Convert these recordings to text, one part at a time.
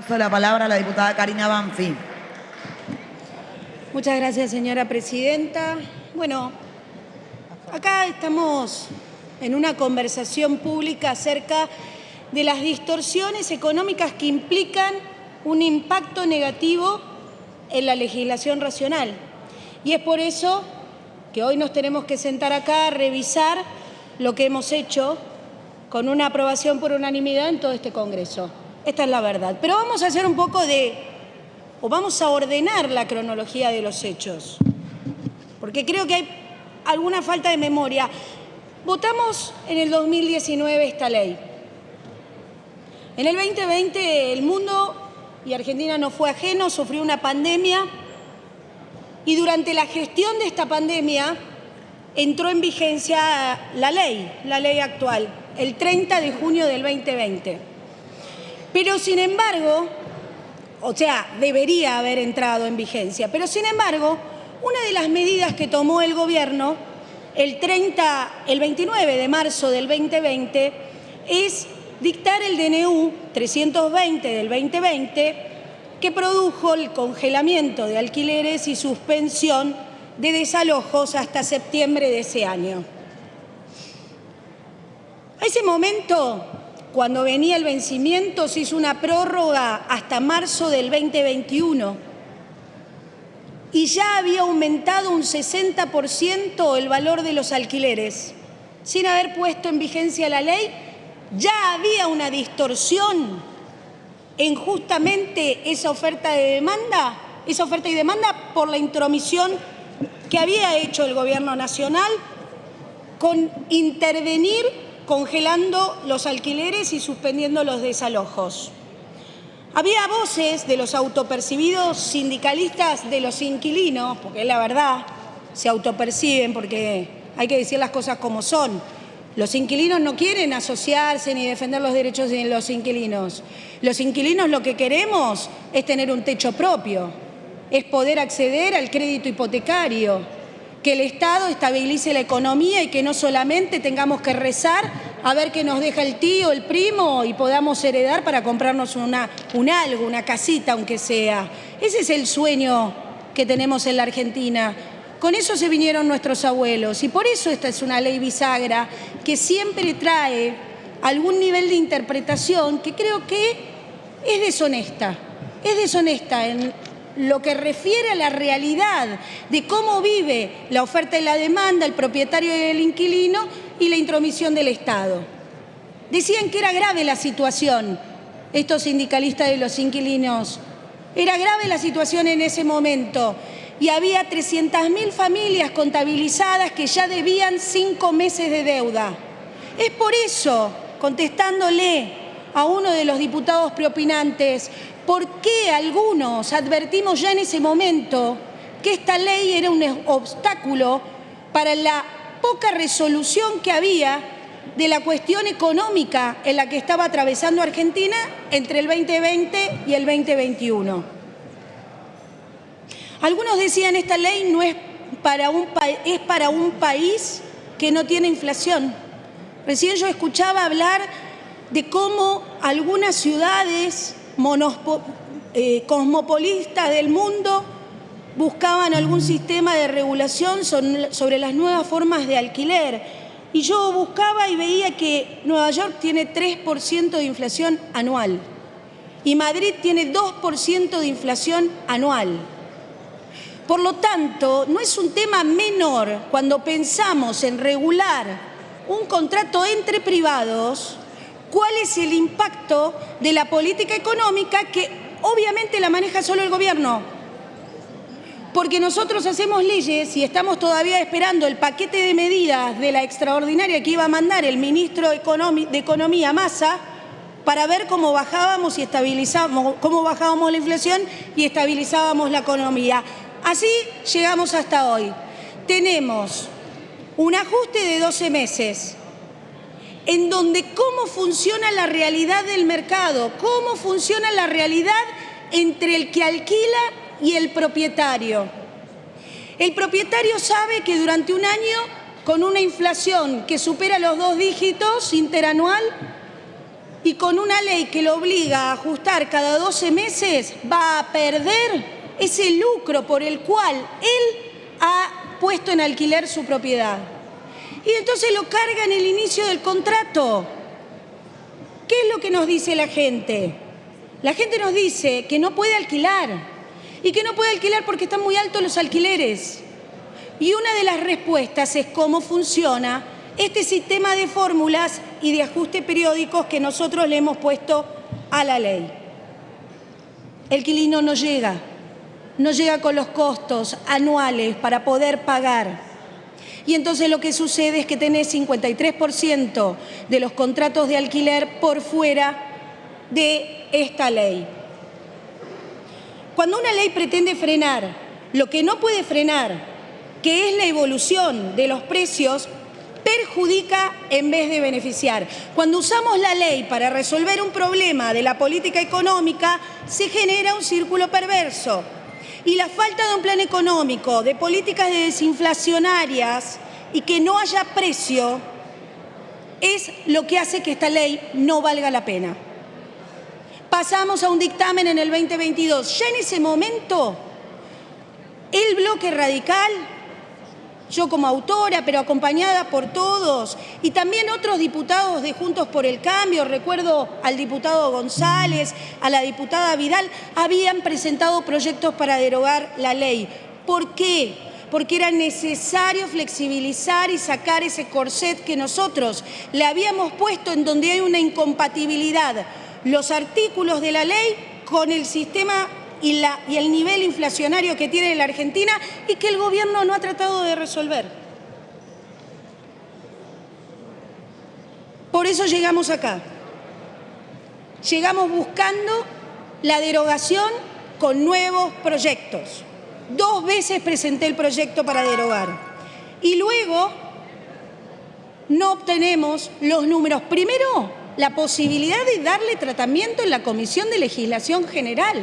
uso de la palabra a la diputada Karina Banfi. Muchas gracias, señora presidenta. Bueno, acá estamos en una conversación pública acerca de las distorsiones económicas que implican un impacto negativo en la legislación racional. Y es por eso que hoy nos tenemos que sentar acá a revisar lo que hemos hecho con una aprobación por unanimidad en todo este Congreso. Esta es la verdad. Pero vamos a hacer un poco vamos a ordenar la cronología de los hechos, porque creo que hay alguna falta de memoria. Votamos en el 2019 esta ley. En el 2020 el mundo, y Argentina no fue ajeno, sufrió una pandemia, y durante la gestión de esta pandemia entró en vigencia la ley actual, el 30 de junio del 2020. Pero sin embargo, debería haber entrado en vigencia, pero sin embargo, una de las medidas que tomó el gobierno el 29 de marzo del 2020 es dictar el DNU 320 del 2020, que produjo el congelamiento de alquileres y suspensión de desalojos hasta septiembre de ese año. A ese momento, cuando venía el vencimiento, se hizo una prórroga hasta marzo del 2021 y ya había aumentado un 60% el valor de los alquileres. Sin haber puesto en vigencia la ley, ya había una distorsión en justamente esa oferta y demanda por la intromisión que había hecho el Gobierno Nacional con intervenir congelando los alquileres y suspendiendo los desalojos. Había voces de los autopercibidos sindicalistas de los inquilinos, porque la verdad se autoperciben, porque hay que decir las cosas como son. Los inquilinos no quieren asociarse ni defender los derechos de los inquilinos. Los inquilinos lo que queremos es tener un techo propio, es poder acceder al crédito hipotecario, que el Estado estabilice la economía y que no solamente tengamos que rezar a ver qué nos deja el tío, el primo y podamos heredar para comprarnos una casita aunque sea. Ese es el sueño que tenemos en la Argentina. Con eso se vinieron nuestros abuelos y por eso esta es una ley bisagra que siempre trae algún nivel de interpretación que creo que es deshonesta en lo que refiere a la realidad de cómo vive la oferta y la demanda, el propietario y el inquilino y la intromisión del Estado. Decían que era grave la situación, estos sindicalistas de los inquilinos, era grave la situación en ese momento. Y había 300.000 familias contabilizadas que ya debían 5 meses de deuda. Es por eso, contestándole a uno de los diputados preopinantes, por qué algunos advertimos ya en ese momento que esta ley era un obstáculo para la poca resolución que había de la cuestión económica en la que estaba atravesando Argentina entre el 2020 y el 2021. Algunos decían esta ley no es para un país que no tiene inflación. Recién yo escuchaba hablar de cómo algunas ciudades cosmopolistas del mundo buscaban algún sistema de regulación sobre las nuevas formas de alquiler. Y yo buscaba y veía que Nueva York tiene 3% de inflación anual y Madrid tiene 2% de inflación anual. Por lo tanto, no es un tema menor cuando pensamos en regular un contrato entre privados, cuál es el impacto de la política económica que obviamente la maneja solo el gobierno. Porque nosotros hacemos leyes y estamos todavía esperando el paquete de medidas de la extraordinaria que iba a mandar el ministro de Economía, Massa, para ver cómo bajábamos la inflación y estabilizábamos la economía. Así llegamos hasta hoy. Tenemos un ajuste de 12 meses, en donde cómo funciona la realidad del mercado, cómo funciona la realidad entre el que alquila y el propietario. El propietario sabe que durante un año, con una inflación que supera los 2 dígitos interanual, y con una ley que lo obliga a ajustar cada 12 meses, va a perder ese lucro por el cual él ha puesto en alquiler su propiedad. Y entonces lo carga en el inicio del contrato. ¿Qué es lo que nos dice la gente? La gente nos dice que no puede alquilar, y que no puede alquilar porque están muy altos los alquileres. Y una de las respuestas es cómo funciona este sistema de fórmulas y de ajustes periódicos que nosotros le hemos puesto a la ley. El inquilino no llega con los costos anuales para poder pagar. Y entonces lo que sucede es que tenés 53% de los contratos de alquiler por fuera de esta ley. Cuando una ley pretende frenar lo que no puede frenar, que es la evolución de los precios, perjudica en vez de beneficiar. Cuando usamos la ley para resolver un problema de la política económica, se genera un círculo perverso. Y la falta de un plan económico, de políticas desinflacionarias y que no haya precio, es lo que hace que esta ley no valga la pena. Pasamos a un dictamen en el 2022. Ya en ese momento, el bloque radical, yo como autora, pero acompañada por todos, y también otros diputados de Juntos por el Cambio, recuerdo al diputado González, a la diputada Vidal, habían presentado proyectos para derogar la ley. ¿Por qué? Porque era necesario flexibilizar y sacar ese corset que nosotros le habíamos puesto en donde hay una incompatibilidad, los artículos de la ley con el sistema y el nivel inflacionario que tiene la Argentina y que el gobierno no ha tratado de resolver. Por eso llegamos acá. Llegamos buscando la derogación con nuevos proyectos. 2 veces presenté el proyecto para derogar. Y luego no obtenemos los números. Primero, la posibilidad de darle tratamiento en la Comisión de Legislación General.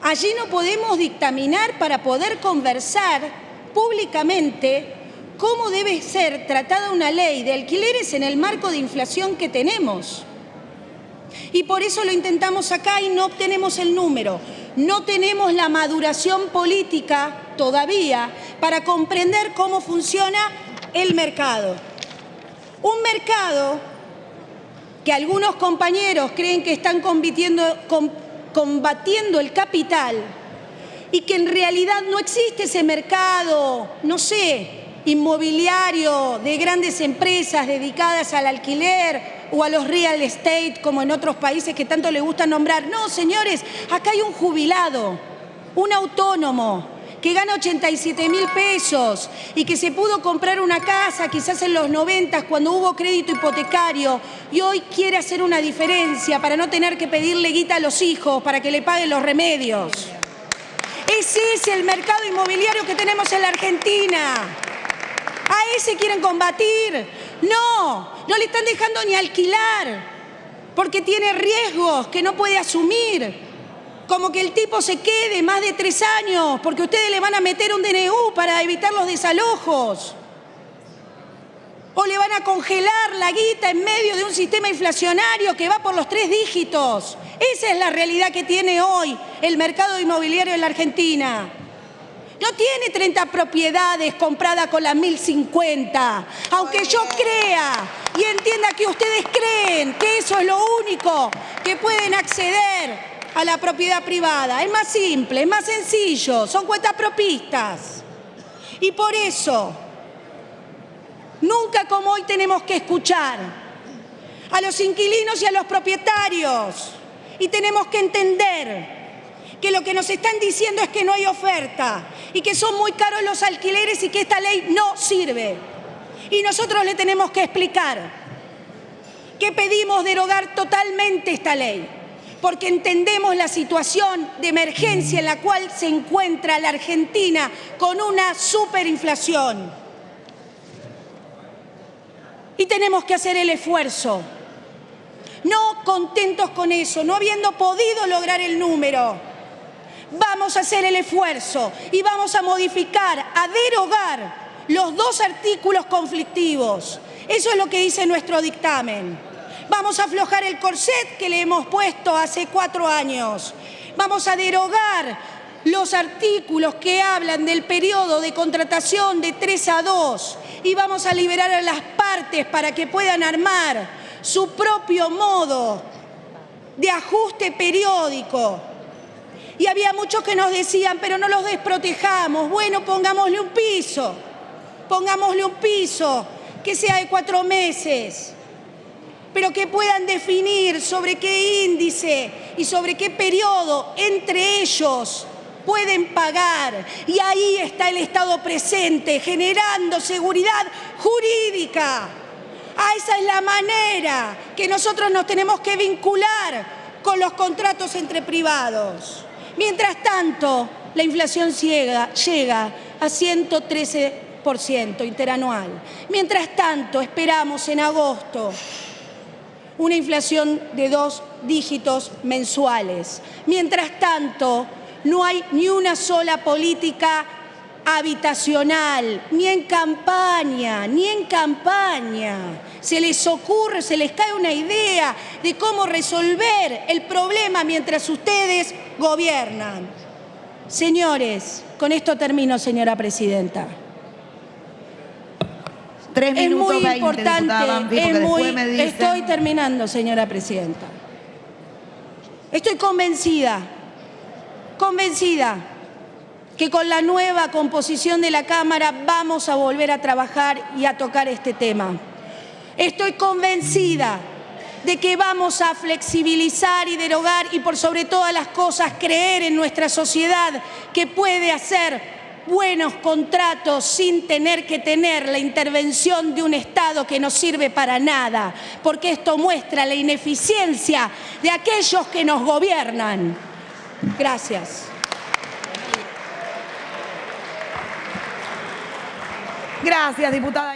Allí no podemos dictaminar para poder conversar públicamente cómo debe ser tratada una ley de alquileres en el marco de inflación que tenemos. Y por eso lo intentamos acá y no obtenemos el número. No tenemos la maduración política todavía para comprender cómo funciona el mercado. Un mercado que algunos compañeros creen que están combatiendo el capital y que en realidad no existe ese mercado, no sé, inmobiliario de grandes empresas dedicadas al alquiler o a los real estate como en otros países que tanto le gusta nombrar. No, señores, acá hay un jubilado, un autónomo que gana 87.000 pesos y que se pudo comprar una casa quizás en los 90 cuando hubo crédito hipotecario y hoy quiere hacer una diferencia para no tener que pedirle guita a los hijos para que le paguen los remedios. Ese es el mercado inmobiliario que tenemos en la Argentina. ¿A ese quieren combatir? No le están dejando ni alquilar porque tiene riesgos que no puede asumir. Como que el tipo se quede más de 3 años porque ustedes le van a meter un DNU para evitar los desalojos. O le van a congelar la guita en medio de un sistema inflacionario que va por los 3 dígitos. Esa es la realidad que tiene hoy el mercado inmobiliario en la Argentina. No tiene 30 propiedades compradas con las 1050. Aunque yo crea y entienda que ustedes creen que eso es lo único que pueden acceder a la propiedad privada. Es más simple, es más sencillo, son cuentas propistas. Y por eso, nunca como hoy tenemos que escuchar a los inquilinos y a los propietarios. Y tenemos que entender que lo que nos están diciendo es que no hay oferta y que son muy caros los alquileres y que esta ley no sirve. Y nosotros le tenemos que explicar que pedimos derogar totalmente esta ley, porque entendemos la situación de emergencia en la cual se encuentra la Argentina con una superinflación. Y tenemos que hacer el esfuerzo. No contentos con eso, no habiendo podido lograr el número, vamos a hacer el esfuerzo y vamos a modificar, a derogar los 2 artículos conflictivos. Eso es lo que dice nuestro dictamen. Vamos a aflojar el corset que le hemos puesto hace 4 años. Vamos a derogar los artículos que hablan del periodo de contratación de 3 a 2 y vamos a liberar a las partes para que puedan armar su propio modo de ajuste periódico. Y había muchos que nos decían, pero no los desprotejamos. Bueno, pongámosle un piso, que sea de 4 meses, pero que puedan definir sobre qué índice y sobre qué periodo entre ellos pueden pagar. Y ahí está el Estado presente, generando seguridad jurídica. Esa es la manera que nosotros nos tenemos que vincular con los contratos entre privados. Mientras tanto, la inflación llega a 113% interanual. Mientras tanto, esperamos en agosto una inflación de 2 dígitos mensuales. Mientras tanto, no hay ni una sola política habitacional, ni en campaña. Se les ocurre, se les cae una idea de cómo resolver el problema mientras ustedes gobiernan. Señores, con esto termino, señora presidenta. 3 Es minutos muy 20, importante, diputada Banfi, porque después me dicen... Estoy terminando, señora presidenta. Estoy convencida que con la nueva composición de la Cámara vamos a volver a trabajar y a tocar este tema. Estoy convencida de que vamos a flexibilizar y derogar y por sobre todas las cosas creer en nuestra sociedad que puede hacer buenos contratos sin tener que tener la intervención de un Estado que no sirve para nada, porque esto muestra la ineficiencia de aquellos que nos gobiernan. Gracias. Gracias, diputada.